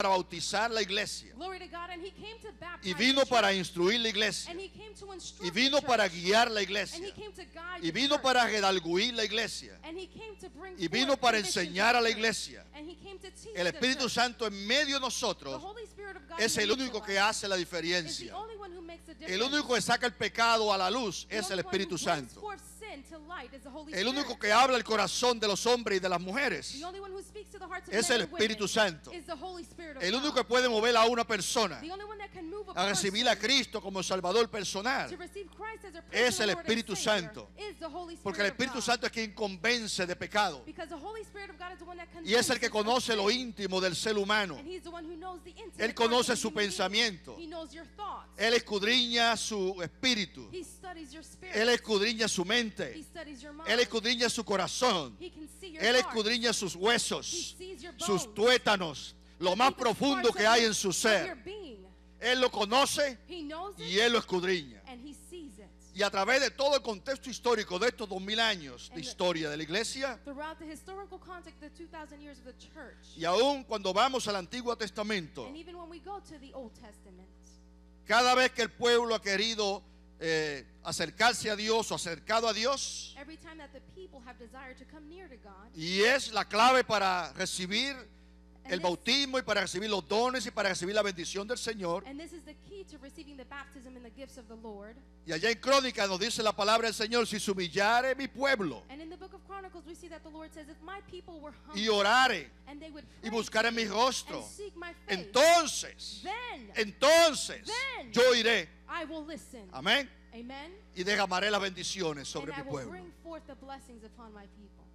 para bautizar la iglesia. Glory to God. And he came to baptize Y vino the para church. instruir la iglesia. And he came to instruct Y vino the para church. guiar la And iglesia. he came to guide Y the vino church. para redalguir la iglesia. And he came to bring Y forth vino para conviction to enseñar a la the church. iglesia. And he came to teach El the Espíritu church. Santo en medio de The nosotros Holy Spirit of God es in el the midst único of que us hace la is the diferencia. only one who makes a difference. El único que saca el pecado a la luz The es el only one who Espíritu brings Santo. forth sin to light is the Holy El único Spirit. que habla el corazón de los hombres y de las mujeres The only one who speaks to the hearts of es men el and women Espíritu Santo. is the Holy Spirit of El único God. que puede mover a una persona The only one that can move a a recibir a person Cristo como Salvador personal to receive Christ as a es personal el Lord and Espíritu Savior Santo. is the Holy Spirit porque el of Espíritu God. Santo es quien convence de pecado Because the Holy Spirit of God is the one that y es el que convinces conoce of lo sin. íntimo del ser humano. And he's the one who knows the intimate Él parts conoce of su the human being. pensamiento. He knows your thoughts. Él escudriña su espíritu. He studies your spirit. Él escudriña su He mente. studies your mind. Él escudriña su corazón. He can see your Él heart. escudriña sus He huesos, sees your sus bones. tuétanos, lo más Deepest profundo parts que of hay your- en su of your ser. being. Él lo conoce He knows y it Él lo escudriña. and he sees it. Y a través de todo el contexto histórico de estos 2000 años de And the- historia de la iglesia, Throughout the historical context of the 2000 years of the church. y aún cuando vamos al Antiguo Testamento, And even when we go to the Old Testament, cada vez que el pueblo ha querido acercarse a Dios o acercado a Dios, every time that the people have desired to come near to God, y es la clave para recibir el this- bautismo y para recibir los dones y para recibir la bendición del Señor. and this is the key to receiving the baptism and the gifts of the Lord. Y allá en Crónica nos dice la palabra del Señor: si se humillare mi pueblo And in the book of Chronicles, we see that the Lord says, if my people were humble y orare and they would y pray buscare mi rostro, and seek my face, entonces then yo iré, I will listen. amén, Amen. y derramaré las bendiciones sobre And I mi will pueblo. bring forth the blessings upon my people.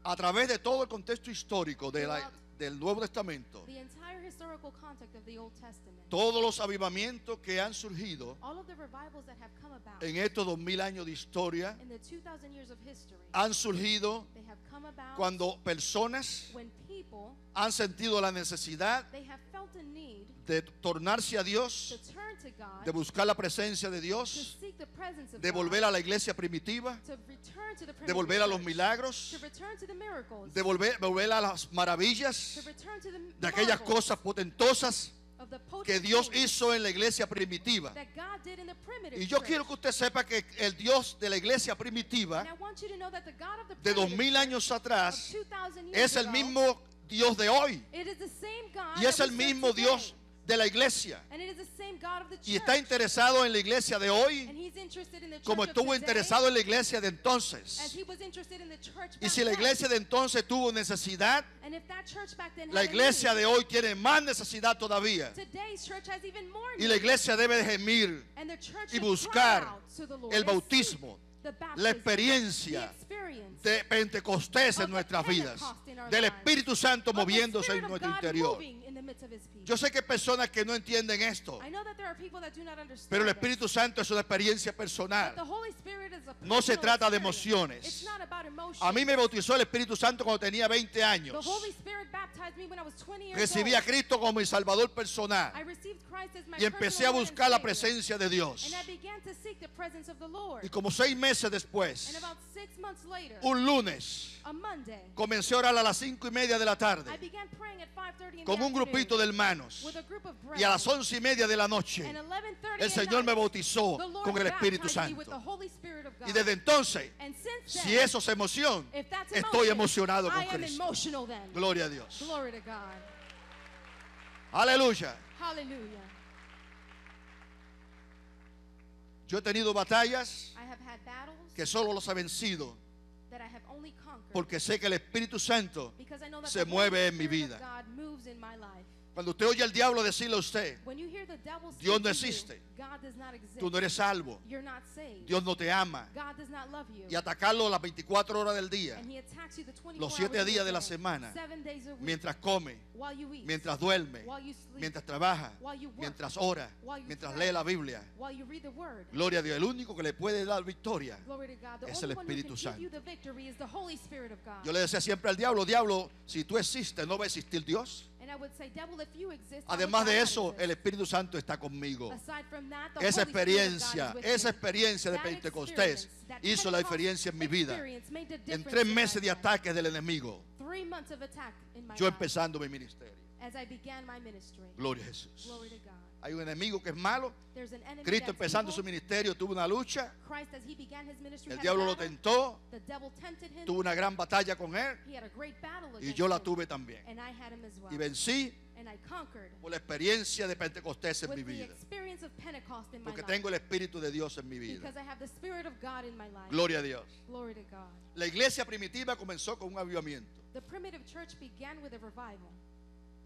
A través de todo el contexto histórico del Nuevo Testamento, The entire historical context of the Old Testament, todos los avivamientos que han surgido all of the revivals that have come about en estos 2000 años de historia in the 2000 years of history, han surgido they have come about cuando personas when people, han sentido la necesidad they have felt a need de tornarse a to Dios, turn to God, de buscar la presencia de to Dios, seek the presence of de God, volver a la iglesia primitiva, to return to the de primitive volver a los church, milagros, to return to the miracles, de volver a las to maravillas, return to the de aquellas marvels cosas potentosas of the potent que Dios things hizo en la iglesia primitiva. that God did in the primitive Y yo church. quiero que usted sepa que el Dios de la iglesia primitiva And I want you to know that the God of the de primitive 2000 church años of atrás 2000 years es el ago, mismo Dios de hoy it is the same God y es that el we serve mismo today. Dios de la iglesia And it is the same God of the y church. está interesado en la iglesia de And hoy he's interested in the como church of estuvo today, interesado en la iglesia de as entonces. he was interested in the church Y back si la then. iglesia de entonces tuvo necesidad, And if that church back then la had a iglesia need, de hoy tiene más necesidad todavía. today's church has even more Y need. la iglesia debe de gemir And the church y should buscar cry out to the Lord el and bautismo, seek the baptism, la experiencia the experience de Pentecostés en of the nuestras vidas, Pentecost in our del lives, Espíritu Santo of the moviéndose Spirit en of nuestro God interior. moving in the midst of his people. Yo sé que hay personas que no entienden esto, I know that there are people that do not understand pero el this, Espíritu Santo es una experiencia but personal. the Holy Spirit is a No se personal trata de experience. emociones. It's not about emotions. A mí me bautizó el Espíritu Santo cuando tenía 20 The años. Holy Spirit baptized me when I was 20 years Recibí old. a Cristo como mi Salvador personal I received Christ as my y empecé personal a Lord and buscar la Savior. presencia de Dios. And I began to seek the presence of the Lord. Y como 6 meses And después, about 6 months later, un lunes, a Monday, comencé a orar a las 5:30 de la I tarde began praying at 5:30 in con the un grupito de hermanos. with a group of Y a las brethren. 11:30 de la noche, And 11:30 el at Señor me night, bautizó the Lord con el Espíritu baptized me with the Santo. Holy Spirit of God. Y desde entonces, And since si then, eso es emoción, if that's estoy emotion, emocionado con I am Cristo. emotional then. Gloria a Dios. Glory to God. Aleluya. Hallelujah. Yo he tenido batallas I have had battles que solo los he vencido that I have only conquered porque sé que el Espíritu Santo, because I know that se the mueve Holy en mi Spirit vida. of God moves in my life. cuando usted oye al diablo decirle a usted, When you hear the devil speak Dios no to existe, you, God does not exist. tú no eres salvo, You're not saved. Dios no te ama, God does not love you. y atacarlo las 24 horas del día, And he attacks you the 24 los hours 7 of the días de la day, semana, 7 days a week, mientras come, while you eat, mientras duerme, while you sleep, mientras trabaja, while you work, mientras ora, while you mientras pray, lee la Biblia. while you read the word. Gloria a Dios, el único que le puede dar victoria. Glory to God. The Es only el one who Espíritu can give you Santo. the victory is the Holy Spirit of God. Yo le decía siempre al diablo, diablo, si tú existes, ¿no va a existir Dios? And I would say, devil, if you exist, Además how would de God eso, exist? el Espíritu Santo está conmigo. Aside from that, the Esa Holy Spirit of God experiencia, is with esa me. experiencia de That Pentecostés experience, that hizo la Pentecost diferencia en mi vida. experience made the En difference 3 in my meses de life. ataques del enemigo, 3 months of attack in my yo life. empezando mi ministerio. as I began my ministry. Gloria a Jesús. Glory to God. Hay un enemigo que es malo. There's an enemy Cristo that's empezando su evil. ministerio tuvo una lucha. Christ, as he began his ministry, El had a diablo lo battle. tentó. The devil tempted him. Tuvo una gran batalla con él. He had a great battle Y against yo la him. tuve también. And I had him as well. Y vencí And I conquered por la experiencia de Pentecostés en mi with the vida. experience of Pentecost in my Porque life. tengo el Espíritu de Dios en mi vida. Because I have the Spirit of God in my life. Gloria a Dios. Glory to God. La iglesia primitiva comenzó con un avivamiento. The primitive church began with a revival.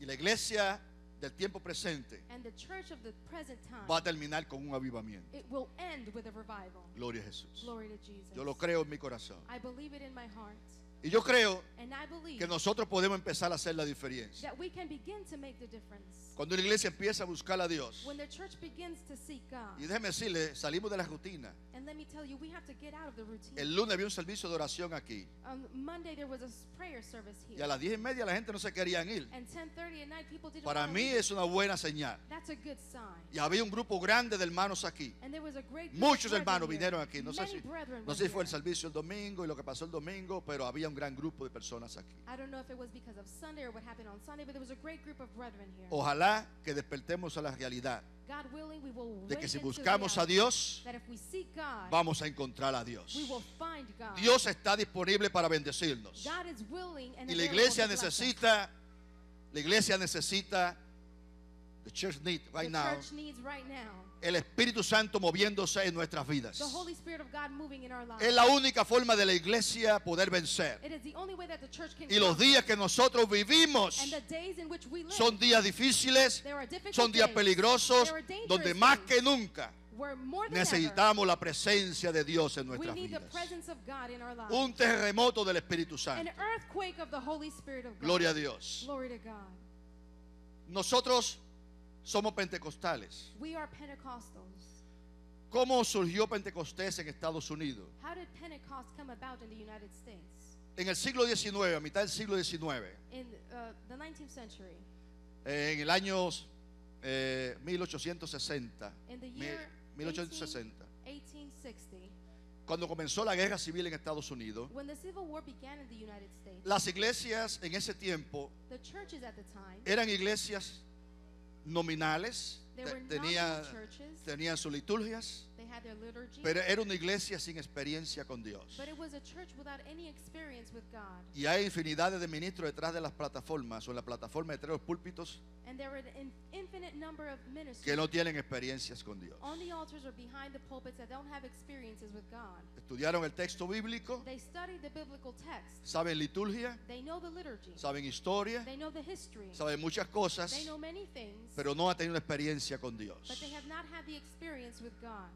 Y la iglesia del tiempo presente And the church of the present time, va a terminar con un avivamiento. it will end with a revival. Gloria a Jesús. Glory to Jesus. Yo lo creo en mi corazón. I believe it in my heart. Y yo creo And I believe que nosotros podemos empezar a hacer la diferencia. that we can begin to make the difference. Cuando una iglesia empieza a buscar a Dios. When the church begins to seek God. Y déjeme decirle, salimos de la rutina. And let me tell you, we have to get out of the routine. El lunes había un servicio de oración aquí. On Monday there was a prayer service Y here. a las 10:30 la gente no se querían ir. And 10:30 at night people didn't Para wanna mí leave. es una buena señal. That's a good sign. Y había un grupo grande de hermanos aquí. And there was a great group Muchos of hermanos brethren here. vinieron aquí. No sé Many si, brethren no were sé si fue el here. servicio el domingo y lo que pasó el domingo, pero había un gran grupo de personas aquí. I don't know if it was because of Sunday or what happened on Sunday, but there was a great group of brethren here. Ojalá que despertemos a la realidad God willing, we will de que wake si into buscamos a reality Dios, that if we seek God, vamos a encontrar a Dios. we will find God. Dios está disponible para bendecirnos. God is willing and Y la available iglesia to bless us. necesita, the church need right The now, church needs right now el Espíritu Santo moviéndose en nuestras vidas. the Holy Spirit of God moving in our lives. Es la única forma de la iglesia poder vencer. It is the only way that the church can Y los conquer. días que nosotros vivimos And the days in which we live, son días difíciles, there are difficult son días days. peligrosos, There are dangerous donde más days. que nunca Where more than ever, necesitamos la presencia de Dios en we nuestras need the vidas. presence of God in our lives. Un terremoto del Espíritu An Santo. earthquake of the Holy Spirit of God. Gloria a Dios. Glory to God. Nosotros somos pentecostales. We are Pentecostals. ¿Cómo surgió Pentecostés en Estados Unidos? How did Pentecost come about in the United States? En el siglo XIX, a mitad del siglo XIX, In the 19th century, en el año 1860, in the year 1860, 1860, cuando comenzó la guerra civil en Estados Unidos, when the Civil War began in the United States, las iglesias en ese tiempo the churches at the time, eran iglesias nominales, they were tenían, nominal churches. tenían sus liturgias, They had their liturgy, pero era una iglesia sin experiencia con Dios. but it was a church without any experience with God. Y hay infinidades de ministros detrás de las plataformas o en la plataforma detrás de los púlpitos And there were an infinite number of ministers que no tienen experiencias con Dios. on the altars or behind the pulpits that don't have experiences with God. Estudiaron el texto bíblico, They studied the biblical text. saben liturgia, They know the liturgy. saben historia, They know the history. saben muchas cosas, They know many things, pero no han tenido una experiencia con Dios. but they have not had the experience with God.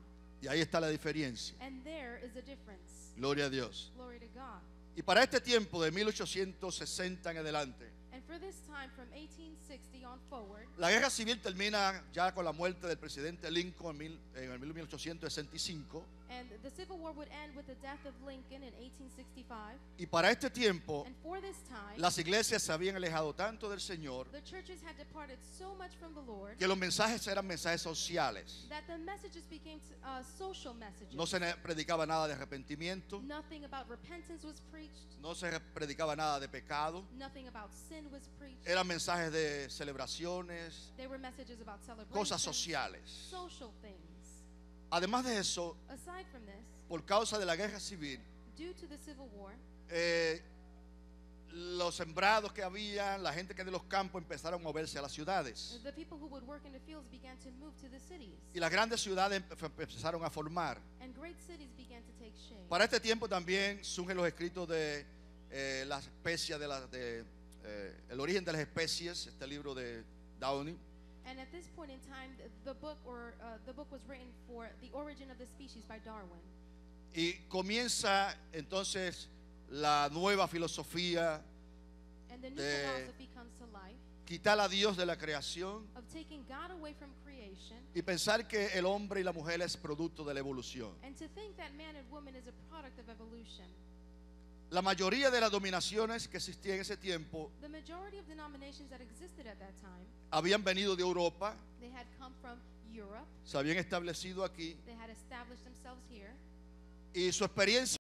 Y ahí está la diferencia. And there is a difference. Gloria a Dios. Glory to God. Y para este tiempo de 1860 en adelante, And for this time, from 1860 on forward, la guerra civil termina ya con la muerte del presidente Lincoln en el 1865. and the Civil War would end with the death of Lincoln in 1865. Y para este tiempo, And for this time, las iglesias se habían alejado tanto del Señor the churches had departed so much from the Lord que los mensajes eran mensajes sociales. that the messages became social messages. No se predicaba nada de arrepentimiento, Nothing about repentance was preached. no se predicaba nada de pecado. Nothing about sin was preached. Eran mensajes de celebraciones, There were messages about celebrations, cosas sociales. social things. Además de eso, Aside from this, por causa de la guerra civil, due to the Civil War, los sembrados que había, la gente que de los campos empezaron a moverse a las ciudades. the people who would work in the fields began to move to the cities. Y las grandes ciudades empezaron a formar. And great cities began to take shape. Para este tiempo también surgen los escritos de las especies, el origen de las especies, este libro de Downey. And at this point in time, the book was written for The Origin of the Species by Darwin. Y comienza entonces la nueva filosofía, And the new de philosophy comes to life quitar a Dios de la creación of taking God away from creation y pensar que el hombre y la mujer es producto de la evolución. and to think that man and woman is a product of evolution. La mayoría de las dominaciones que existían en ese tiempo The majority of denominations that existed at that time, habían venido de Europa, they had come from Europe. se habían establecido aquí They had established themselves here. y su experiencia